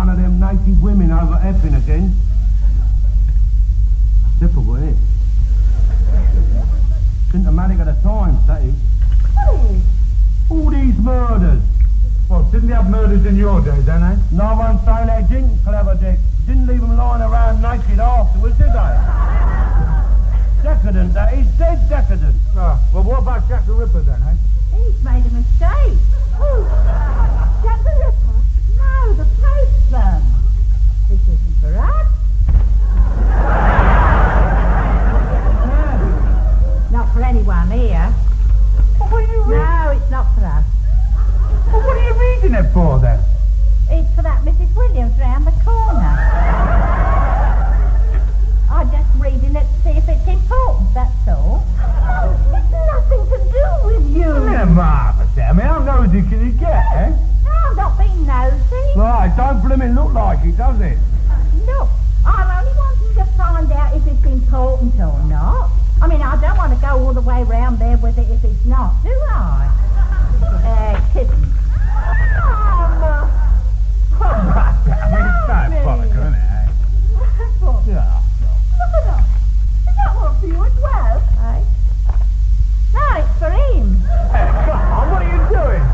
one of them native women over effing again. Typical, isn't it? Symptomatic of the times, that is. Hey. All these murders. Well, didn't they have murders in your day, then, eh? No one's saying they didn't, clever Dick. Didn't leave them lying around naked afterwards, did they? Decadent, that is. Dead decadent. Oh, well, what about Jack the Ripper, then, eh? He's made a mistake. Who? Jack the Ripper? No, the postman. This isn't for us. Not for anyone here. Well, what are you reading? No, it's not for us. Well, what are you reading it for, then? It's for that Mrs. Williams round the corner. I'm just reading it to see if it's important, that's all. It's nothing to do with you. Yeah, marvellous, Sammy. How nosy can you get, eh? No, I'm not being nosy. Right, don't blimmin' look like it, does it? Look, I'm only wanting to find out if it's important or not. I mean, I don't want to go all the way round there with it if it's not, do I? Kitten. Mum! Oh, right, Sammy. It's no frolicker, isn't it, eh? What? Yeah. Look at that. Is that one for you as well? Aye. No, it's for him. Hey, come on, what are you doing?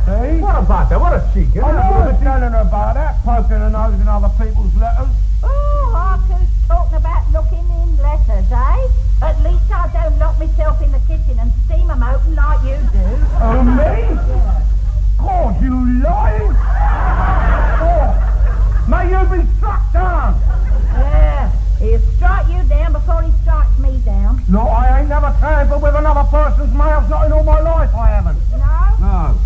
See? What about that? What a cheek, isn't I it? was telling her about that, poking her nose in other people's letters. Oh, Harker's talking about looking in letters, eh? At least I don't lock myself in the kitchen and steam 'em open like you do. Oh, me? God, you lying! Oh, may you be struck down! Yeah, he'll strike you down before he strikes me down. Look, I ain't never tampered with another person's mails, not in all my life, I haven't. No? No.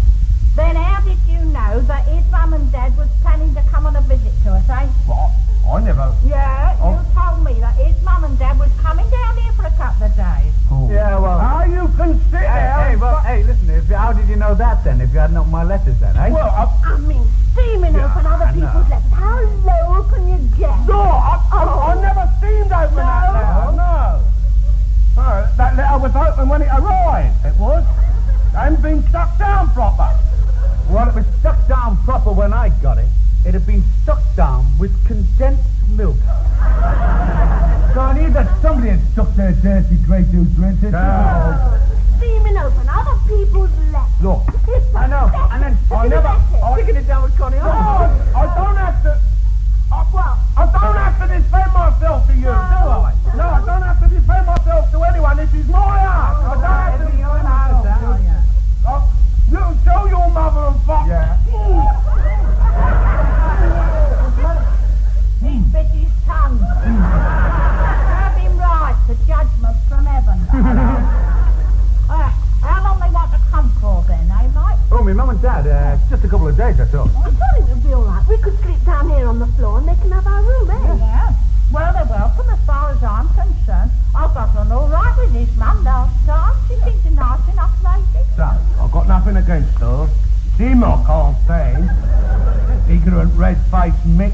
Then how did you know that his mum and dad was planning to come on a visit to us, eh? What? I never... Yeah, you told me that his mum and dad was coming down here for a couple of days. Oh. Yeah, well... How you can sit there... Hey, listen, how did you know that, then, if you hadn't opened my letters, then, eh? Well, I mean, steaming open other people's letters. How low can you get? No, I never steamed open that letter, no. No, that letter was open when it arrived, it was. It hadn't been stuck down proper. Well, it was stuck down proper when I got it. It had been stuck down with condensed milk. So I knew that somebody had stuck their dirty grey juice into it. No. Steaming open other people's letters. Look, I know, and then sticking it down with Connie. No, I don't have to... I don't have to defend myself to you, do I? No, I don't have to defend myself to anyone. This is my house. I don't have to defend myself. You show your mother and father. Yeah. He bit his tongue. Serve him right, the judgment from heaven. How long they want to come for then, eh, Mike? Oh, my mum and dad, just a couple of days, I thought. I thought it would be all right. We could sleep down here on the floor and they can have our room, eh? Yeah. Well, they're welcome as far as I'm concerned. I got on all right with his mum last time. She seems a nice enough lady. So, I've got nothing against her. Him I can't stand. Ignorant, red-faced Mick.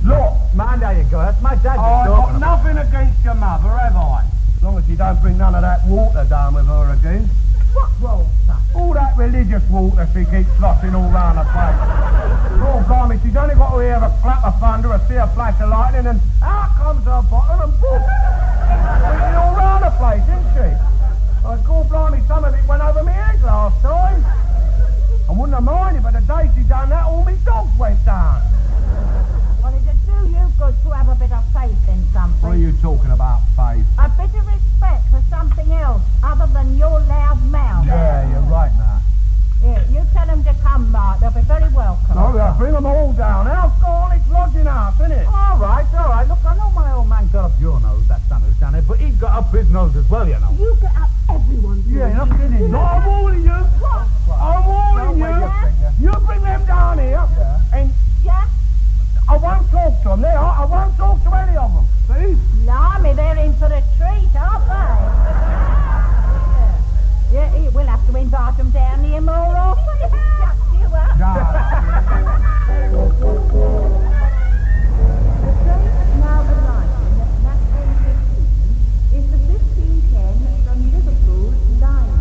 Look, Mind how you go, that's my dad. I've got nothing against your mother, have I? As long as you don't bring none of that water down with her again. What water? All that religious water she keeps sloshing all round the place. Oh, blimey, she's only got to hear a clap of thunder or see a flash of lightning and out comes her bottle and boom! She's all round the place, isn't she? God blimey, some of it went over my head last time. I wouldn't have minded, but the day she done that, all my dogs went down. Well, it'd do you good to have a bit of faith in something. What are you talking about, Faith? A bit of respect for something else other than your loud mouth. Yeah, you're right now. Yeah, you tell them to come, Mark. They'll be very welcome. Oh, yeah, bring them all down. Alcoholics lodging house, innit? All right. Look, I know my old man got up your nose, that son who's done it, but he got up his nose as well, you know. You get up everyone's Yeah, you're not kidding. No, I'm warning you. I'm warning you. You bring them down here, and Yeah? I won't talk to them. They are. I won't talk to any of them. See? Blimey, they're in for a treat, aren't they? Yeah, we'll have to invite them down here more often if it shuts you up. No. The train now arriving at Nashville Station is the 1510 from Liverpool line.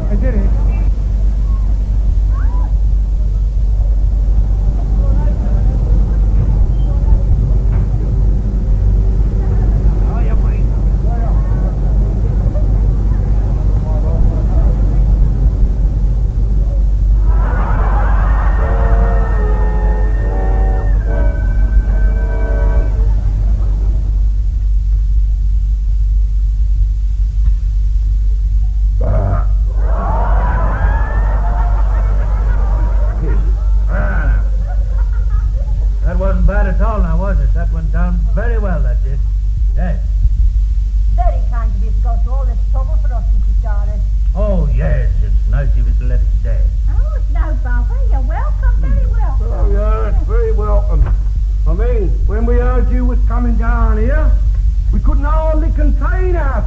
I did it.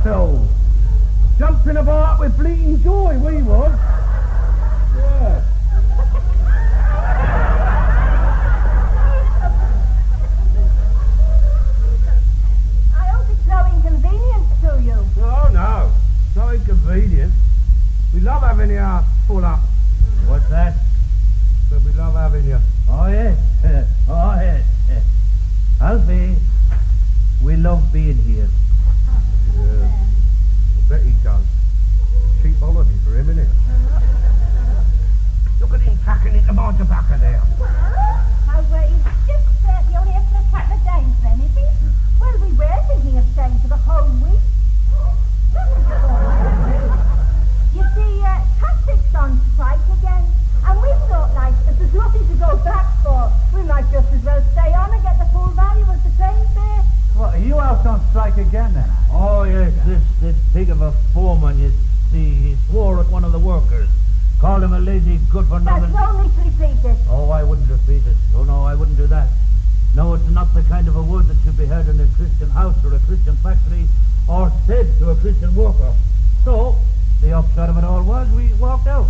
all. Jumping about with bleating joy, we was. Yeah. I hope it's no inconvenience to you. Oh, no. Not inconvenient. We love having you full up. What's that? But we love having you. Oh, yes. Oh, yes. Alfie, we love being here. Yeah. I bet he does. It's a cheap holiday for him, isn't it? Look at him packing into my tobacco there. Oh, he's just you're here for a couple of days then, is he? Well, we were thinking of staying for the whole week. You see, Catholics on strike again, and we thought, like, if there's nothing to go back for, we might just as well stay on and get the full value of the train fare. What, are you out on strike again then? Oh, yes, this pig of a foreman, you see, he swore at one of the workers. Called him a lazy, good-for-nothing... That's only to repeat it. Oh, I wouldn't repeat it. Oh, no, I wouldn't do that. No, it's not the kind of a word that should be heard in a Christian house or a Christian factory or said to a Christian worker. So, the upshot of it all was we walked out.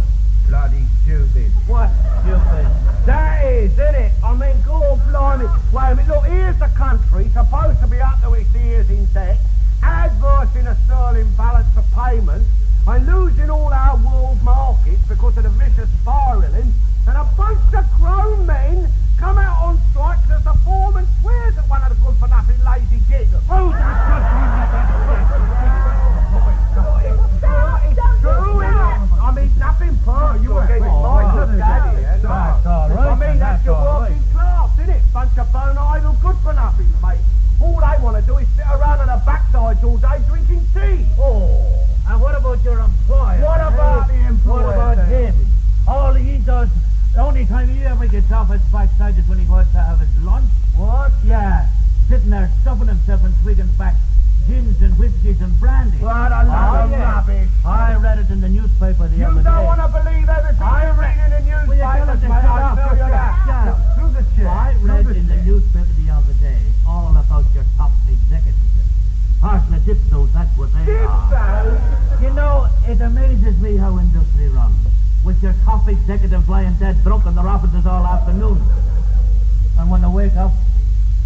Bloody stupid. What stupid? That is, isn't it? I mean, God blimey. Wait a minute, look, here's the country, supposed to be up to its ears in debt, adverse in a sterling balance of payments, and losing all our world markets because of the vicious spiralling, and a bunch of grown men come out on strike because the foreman swears at one of the good-for-nothing lazy gigs. Who's It's true, isn't it? I mean, nothing personal. You were getting my daddy, yeah? That's all right. I mean, that's your working class, isn't it? Bunch of bone idle good-for-nothings, mate. All they want to do is sit around on their backsides all day drinking tea. Oh, and what about your employer? What about the employer? What about him? All he does, the only time he ever gets off his backside is when he goes to have his lunch. What? Yeah, sitting there stuffing himself and swigging back gins and whiskies and brandy. What a lot of rubbish. I read it in the newspaper the other day. You don't want to believe everything you read in the newspapers, mate. I tell you that. Through the chair. I read in the newspaper the other day all about your top executives. Partially dipsos, that's what they are. Dipsos? You know, it amazes me how industry runs. With your top executives lying dead drunk in their offices all afternoon. And when they wake up,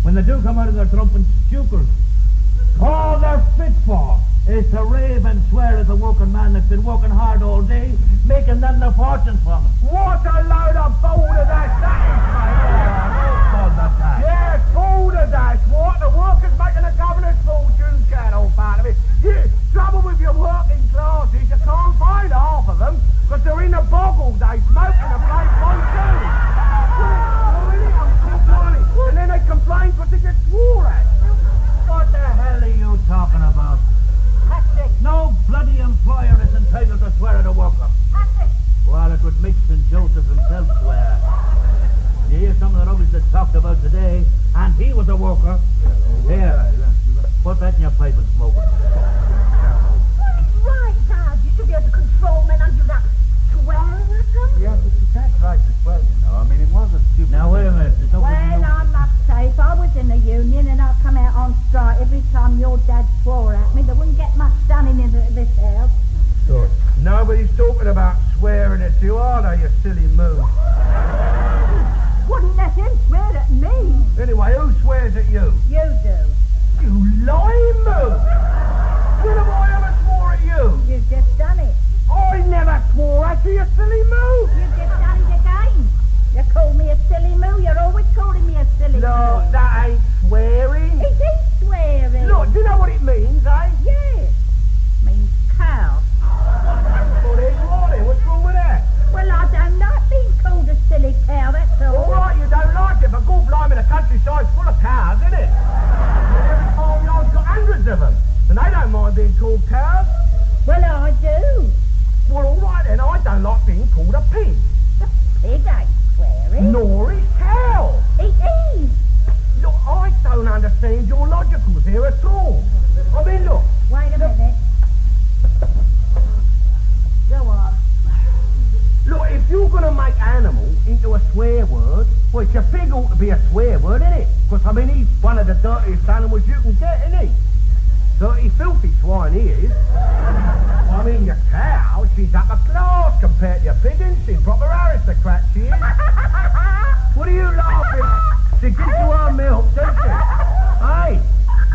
when they do come out of their drunken stupors, all they're fit for is to rave and swear at the working man that's been working hard all day, making them their fortunes from it. What a load of balderdash that is, mate. Balderdash. Yes, balderdash. What? The workers making the governor's fortunes, get old part of it. Yeah, trouble with your working classes, you can't find half of them, because they're in the bog all day smoking a blank monsoon. And then they complain because they get swore at. What the hell are you talking about? Patrick. No bloody employer is entitled to swear at a worker. Patrick. Well, it would make St. Joseph himself swear. You hear some of the rubbish that's talked about today, and he was a worker. Here, put that in your pipe and smoke it. Right, Dad. You should be able to control men and do that swearing at them. Yeah, but you can't try to swear, you know. I mean, it was a stupid... Now, wait a minute. Well, I must say, if I was in the union and I'd come out on strike every time your dad swore at me, there wouldn't get much done in this house. So, nobody's talking about swearing at you, are they, you silly moose? Wouldn't let him swear at me. Anyway, who swears at you? You do. You lying moose! When have I ever swore at you? You've just done it. I never swore at you, you silly moose! You've just done it again. You call me a silly moo. You're always calling me a silly moo. Look, that ain't swearing. It is swearing. Look, do you know what it means, eh? Yes. Means cow. Well, there you are then. What's wrong with that? Well, I don't like being called a silly cow, that's all. All right, you don't like it, but God blimey, the countryside's full of cows, isn't it? And every farmyard's got hundreds of them. And they don't mind being called cows. Well, I do. Well, all right then, I don't like being called a pig. The pig ain't swearing. Nor is cow. It is. Look, I don't understand your logicals here at all. I mean, look. Wait a minute. Go on. Look, if you're going to make animal into a swear word, well, your pig ought to be a swear word, isn't it? Because, I mean, he's one of the dirtiest animals you can get, isn't he? Dirty, filthy swine he is. I mean, your cow, she's upper class compared to your pigeons. She's proper aristocrat, she is. What are you laughing at? She gives you her milk, doesn't she? Hey,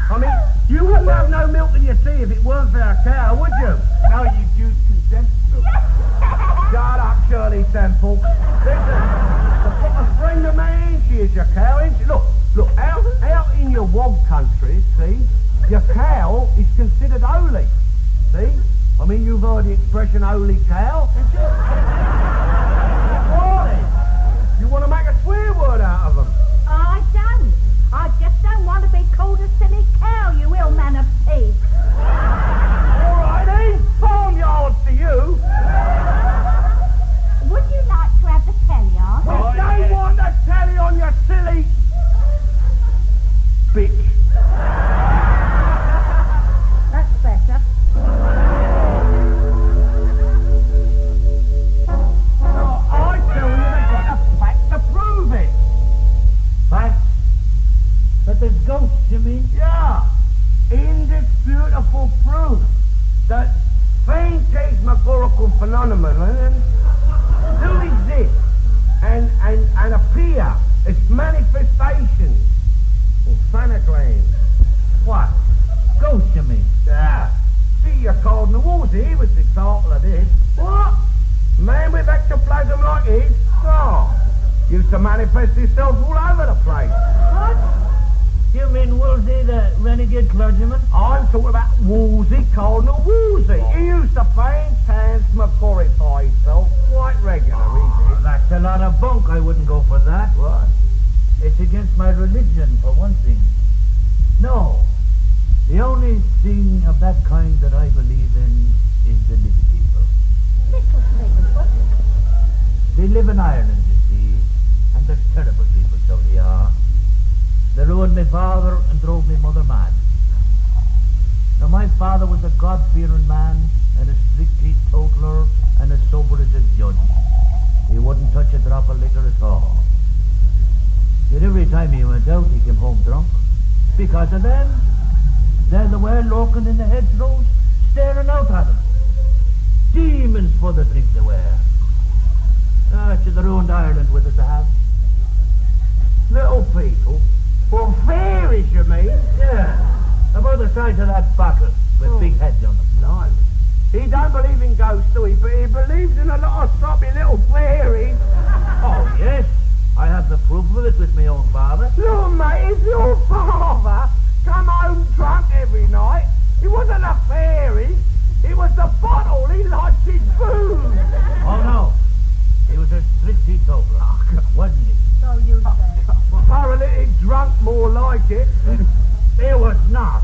I mean, you wouldn't have no milk in your tea if it weren't for our cow, would you? No, you'd use condensed milk. Shut up, Shirley Temple. Listen, the proper friend of mine, she is your cow, ain't she? Look, out in your wog countries, see, your cow is considered holy. See? I mean, you've heard the expression holy cow, haven't you? Why? You want to make a swear word out of them? I don't. I just don't want to be called a silly cow, you ill man of peace. All right, then. Farmyards to you. Would you like to have the telly on? Well, they want the telly on, you silly bitch. That's better. Oh, I tell you, they've got the facts to prove it. Facts? That there's ghosts, you mean? Yeah, indisputable proof that phantasmagorical phenomenon do exist and appear as manifestations or phanograms. What? Ghosts, you mean? Yeah. See your Cardinal Wolsey, he was the example of this. What? Man with ectoplasm like his? Oh, used to manifest himself all over the place. What? You mean Wolsey, the renegade clergyman? I'm talking about Wolsey, Cardinal Wolsey. He used to phantasmagorify himself quite regular, he did. That's a lot of bunk. I wouldn't go for that. What? It's against my religion, for one thing. No. The only thing of that kind that I believe in is the little people. Little people. They live in Ireland, you see, and they're terrible people, so they are. They ruined my father and drove my mother mad. Now, my father was a God-fearing man and a strict teetotaler and as sober as a judge. He wouldn't touch a drop of liquor at all. Yet every time he went out, he came home drunk. Because of them, there they were lurking in the hedgerows, staring out at him. Demons for the drink they were. Should have ruined Ireland with it to have. Little people? Well, fairies, you mean? Yeah, about the size of that bottle with big heads on them. Blimey. He don't believe in ghosts, do he? But he believes in a lot of stroppy little fairies. Oh, yes. I have the proof of it with my own father. Look, mate, if your father come home drunk every night, it wasn't a fairy. It was the bottle. He liked his booze. Oh, no. He was a strict teetotaler, wasn't he? So you say. Paralytic drunk, more like it. He was not.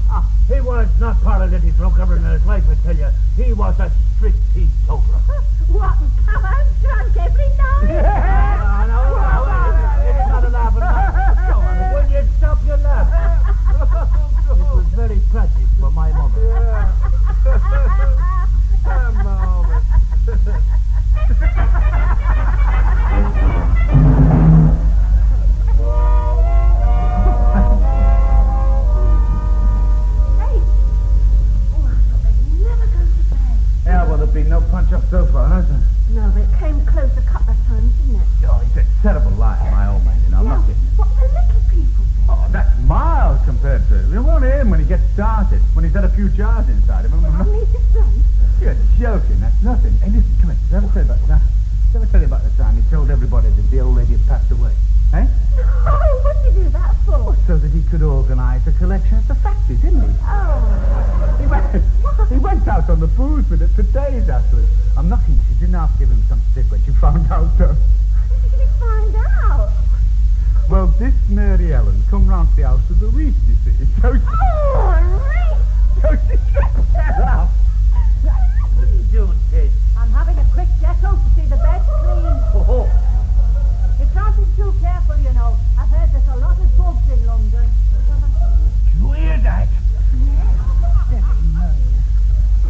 He was not paralytic drunk ever in his life, I tell you. He was a strict teetotaler. What, and come home drunk every night? It's not a laughing matter. Will you stop your laugh? It was very tragic for my mother. Come on. Yeah, well, there'd be no punch-up so far, has there? No, but it came close a couple of times, didn't it? Oh, he's a terrible liar, my old man, you know, I'm not kidding. What the little people do. Oh, that's miles compared to... You won't hear him when he gets started, when he's had a few jars inside him. I need this run. You're joking, that's nothing. Hey, listen, come here. Did I ever tell you about that? Did I ever tell you about the time he told everybody that the old lady had passed away? Eh? Oh, what did you do that for? So that he could organise a collection at the factory, didn't he? Oh. He went out on the booze with it for days afterwards. I'm knocking she didn't have to give him some stick when she found out, though. What did you find out? Well, this Mary Ellen come round to the house with the wreath, you see. So she... Oh, Reese! So she kept that up. What are you doing, kid? I'm having a quick check out to see the bed's clean. Oh, You can't be too careful, you know. I've heard there's a lot of bugs in London. You hear that? Silly me.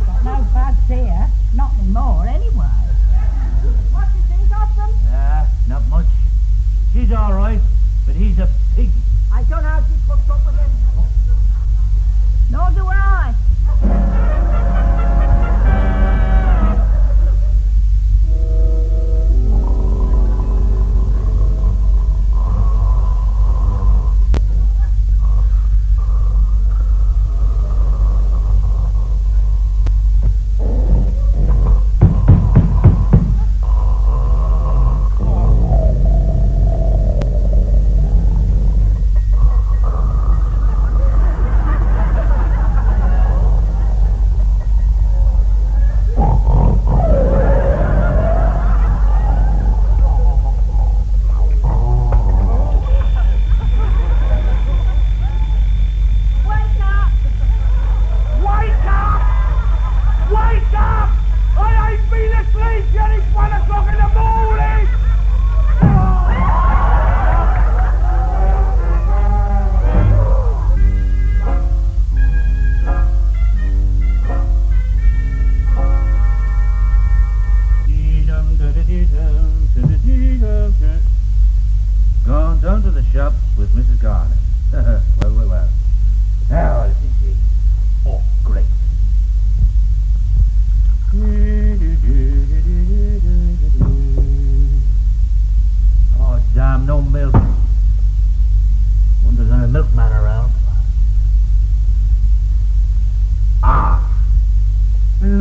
Got no bugs here. Not anymore, anyway. What do you think of them? not much. She's all right, but he's a pig. I don't know how she puts up with him. Nor do I.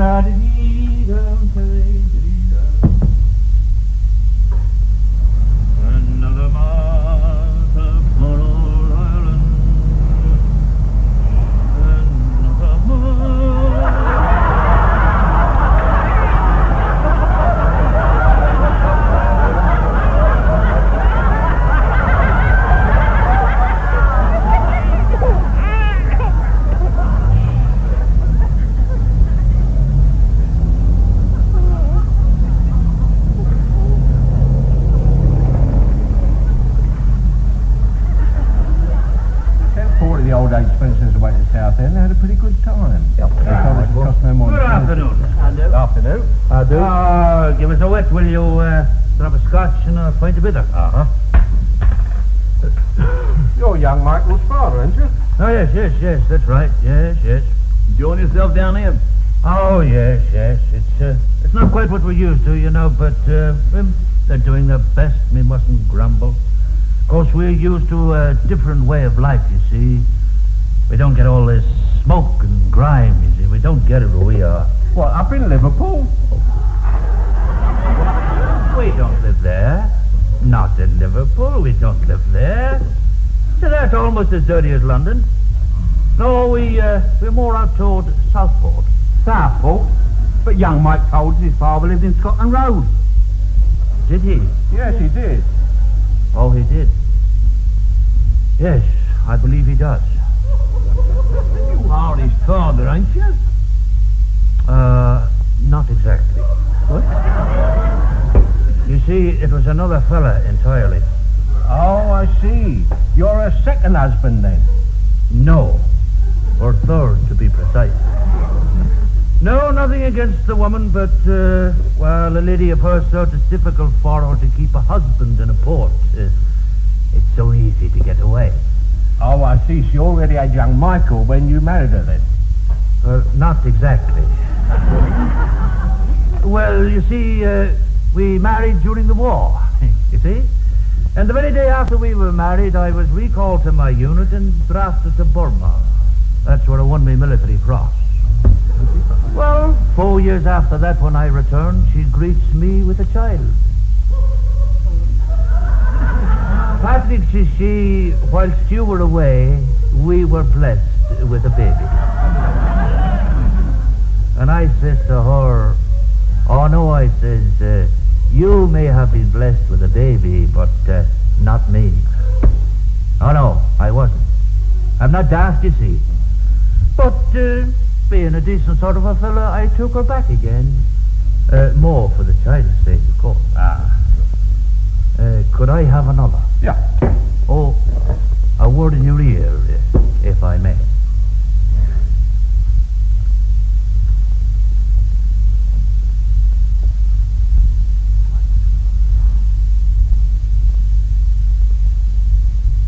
Another month upon old Ireland. Another month. The old age Spencers away to the South End, they had a pretty good time. Yep. They told us it cost no more Good than afternoon. Afternoon. I do. Give us a wet, will you? Grab a scotch and a pint of bitter. Uh-huh. You're young Michael's father, aren't you? Oh, yes, that's right. Yes. Enjoying yourself down here? Oh, yes. It's not quite what we're used to, you know, but they're doing their best. We mustn't grumble. Of course, we're used to a different way of life, you see. We don't get all this smoke and grime, you see. We don't get it where we are. What, up in Liverpool? We don't live there. Not in Liverpool. We don't live there. So that's almost as dirty as London. No, we're more out toward Southport. Southport? But young Mike told us his father lived in Scotland Road. Did he? Yes, he did. Oh, he did. Yes, I believe he does. You are his father, ain't you? Not exactly. What? You see, it was another fella entirely. Oh, I see. You're a second husband, then? No. Or third, to be precise. No, nothing against the woman, but, well, a lady of her sort, it's difficult for her to keep a husband in a port. It's so easy to get away. Oh, I see. She already had young Michael when you married her, then? Not exactly. Well, you see, we married during the war, you see? And the very day after we were married, I was recalled to my unit and drafted to Burma. That's where I won my military cross. Well, 4 years after that, when I returned, she greets me with a child. Patrick, she, whilst you were away, we were blessed with a baby. And I says to her, oh no, I says, you may have been blessed with a baby, but not me. Oh no, I wasn't. I'm not daft, you see. But being a decent sort of a fella, I took her back again. More for the child's sake, of course. Could I have another? Yeah. Oh, a word in your ear, if I may.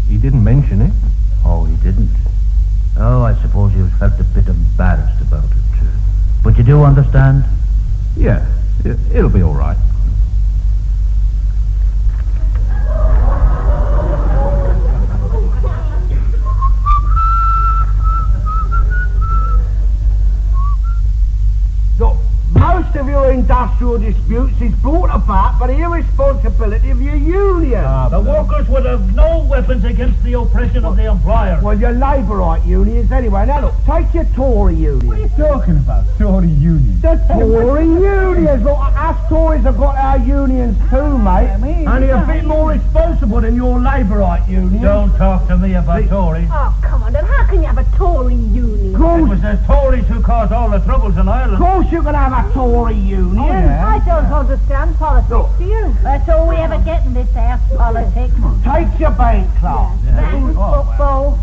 He didn't mention it. Oh, he didn't. Oh, I suppose he felt a bit embarrassed about it. But you do understand? Yeah, it'll be all right. Look, most of your industrial disputes is brought about by the irresponsibility of your union. The workers would have no weapons against the oppression of the employer. Well, your Labourite unions anyway. Now look, take your Tory union. What are you talking about? Tory Union. The Tory unions. Look, us Tories have got our unions too, mate. Only a bit more responsible than your Labourite union. Don't talk to me about Tories. Oh, come on, then how can you have a Tory union? It was the Tories who caused all the troubles in Of Ireland. course you can have a Tory union. I don't understand politics, do you? That's all we ever get in this house, politics. Take your bank club. Bank, football.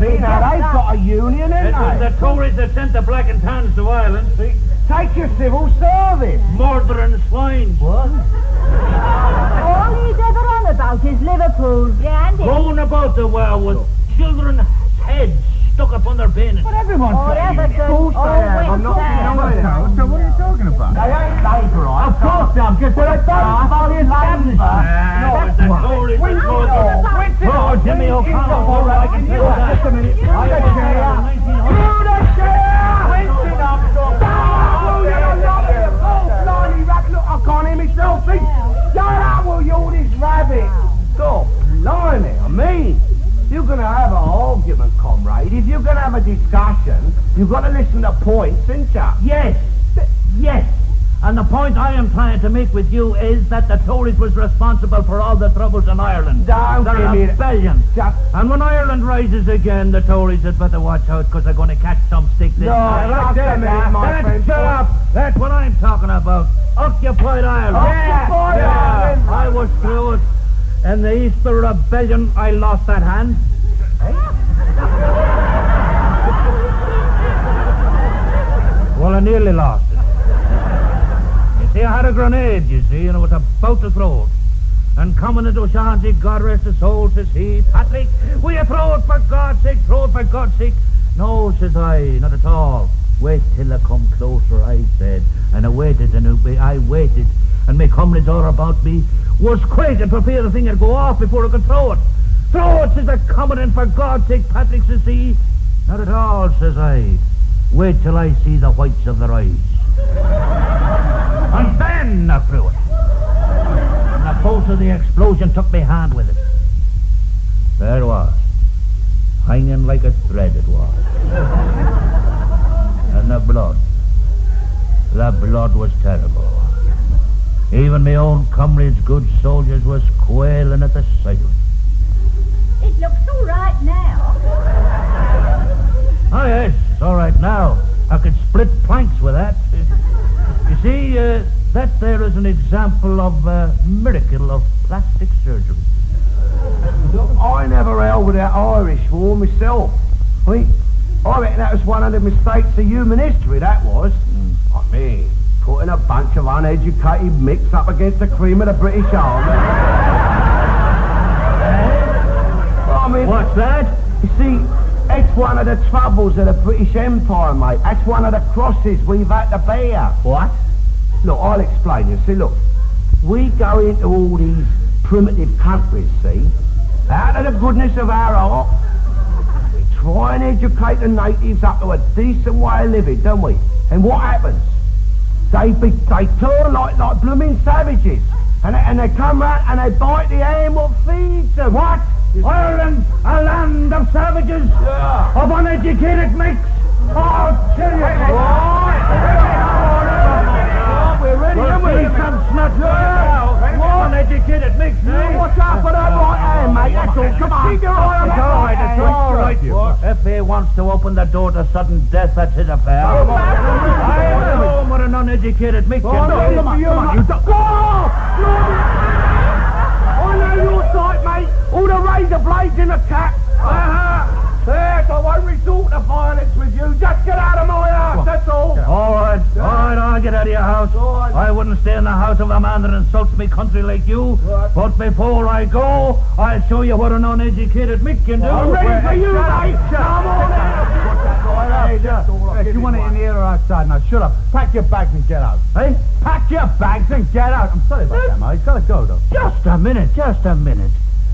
See, now they've got a union, It ain't was they? the Tories that sent the black and tans to Ireland. See? Take your civil service. Murdering swine. What? All he's ever on about is Liverpool, yeah, and Going about the world with children's heads stuck up on their bayonets. But everyone's All got a union. Everton, Of course they all have. I'm West not Ham. denying it. So what are you talking about? They ain't Labourite. Of course they are, because they're a part of the establishment. No, it's the Tories that caused the... Oh, Jimmy O'Connor. All right, I can tell that. Just a minute. I was there in 1900. Through the chair! You've got to listen to points, ain't ya? Yes, yes. And the point I am trying to make with you is that the Tories was responsible for all the troubles in Ireland. Don't They're give me that. rebellion. Just... And when Ireland rises again, the Tories had better watch out because they're going to catch some stick this time. that's it, my friend. Shut up. That's what I'm talking about. Occupied Ireland. Occupied Ireland. I was through it. In the Easter Rebellion, I lost that hand. Well, I nearly lost it. You see, I had a grenade, you see, and I was about to throw it. And coming into O'Shaughnessy, God rest his soul, says he, Patrick, will you throw it for God's sake, throw it for God's sake? No, says I, not at all. Wait till I come closer, I said. And I waited, and I waited. And my comrades all about me was quaking for fear the thing would go off before I could throw it. Throw it, says I, coming in for God's sake, Patrick, says he. Not at all, says I. Wait till I see the whites of their eyes. And then I threw it. And the force of the explosion took me hand with it. There it was. Hanging like a thread it was. And the blood was terrible. Even my own comrades, good soldiers, was quailing at the sight of it. It looks all right now. Oh, yes, it's all right now. I could split planks with that. You see, that there is an example of a miracle of plastic surgery. I never held with that Irish war myself. I reckon that was one of the mistakes of human history, that was. I mean, putting a bunch of uneducated micks up against the cream of the British Army. I mean, What's that? you see, that's one of the troubles of the British Empire, mate. That's one of the crosses we've had to bear. What? Look, I'll explain you. See, look, we go into all these primitive countries, see, out of the goodness of our heart. We try and educate the natives up to a decent way of living, don't we? And what happens? They turn like blooming savages. And they come round and they bite the hand what feeds them. What? Ireland, a land of savages? Yeah. Of uneducated mix? I'll tell you. We're ready, aren't we? Uneducated mix, Watch out for that right hand, mate. That's all. Come on. Keep your eye on that right hand. It's all right. If he wants to open the door to sudden death, that's his affair. I'm at home with an uneducated mix. Come on. You go! I know your sight, mate. All the razor blades in the cap. There, I won't resort to violence with you. Just get out of my house, that's all. All right, I'll get out of your house. Right. I wouldn't stay in the house of a man that insults me country like you. Right. But before I go, I'll show you what an uneducated Mick can do. I'm ready for you, mate. Come on in. Do you want it in the air or outside? Now, shut up. Pack your bags and get out. Hey, Pack your bags and get out. I'm sorry about that, mate. He's got to go, though. just a minute.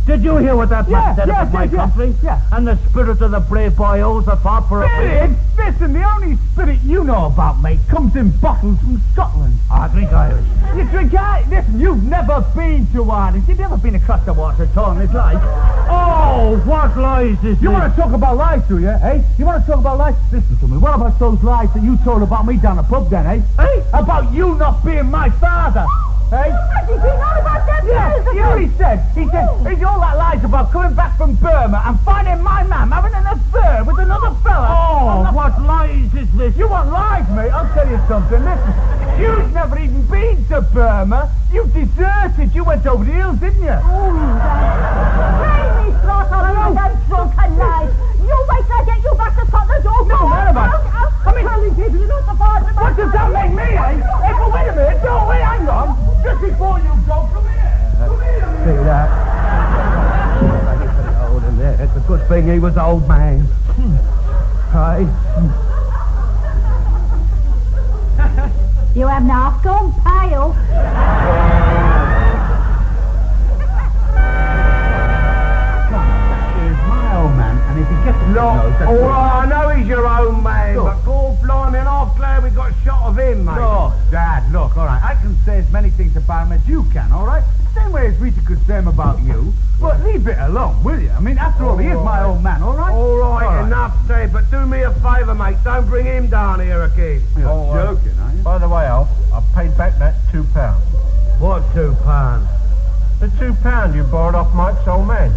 Did you hear what that man said about my country? Yeah. And the spirit of the brave boyos that fought for a freedom? Listen, the only spirit you know about, mate, comes in bottles from Scotland. I drink Irish. You drink Irish? Listen, you've never been to Ireland. You've never been across the water at all in his life. Oh, what lies is You this? want to talk about lies, do you, eh? You want to talk about lies? Listen to me. What about those lies that you told about me down the pub then, eh? Hey? About you not being my father, eh? What did you know about them Yeah, years you know what ago? he said? He said, it's all that lies about coming back from Burma and finding my mum having an affair with another fella. Oh, what lies is this? You want lies, mate? I'll tell you something. Listen, you've never even been to Burma. You deserted. You went over the hills, didn't you? Bring me slot on you, them drunken lies. You wait till I get you back to Scotland. No, none of us. I mean, telling people you're not the father of my What does that make me, eh? Hey, but wait a minute. No, wait, hang on. Just before you go, come here. Come here. See that? Old in there. It's a good thing he was old man. Hey. You haven't half gone pale. He's my old man, and if he gets a Look, nose, that's all right, I know he's your own man, Look. but God blimey, and I'm glad we got a shot of him, mate. Look, Dad, look, all right, I can say say as many things about him as you can, all right? Same way as we could say him about you. But leave it alone, will you? I mean, after all, he is my old man, all right? All right, enough said, but do me a favour, mate. Don't bring him down here again. You're joking, are you? By the way, Alf, I've paid back that £2. What £2? The £2 you borrowed off Mike's old man.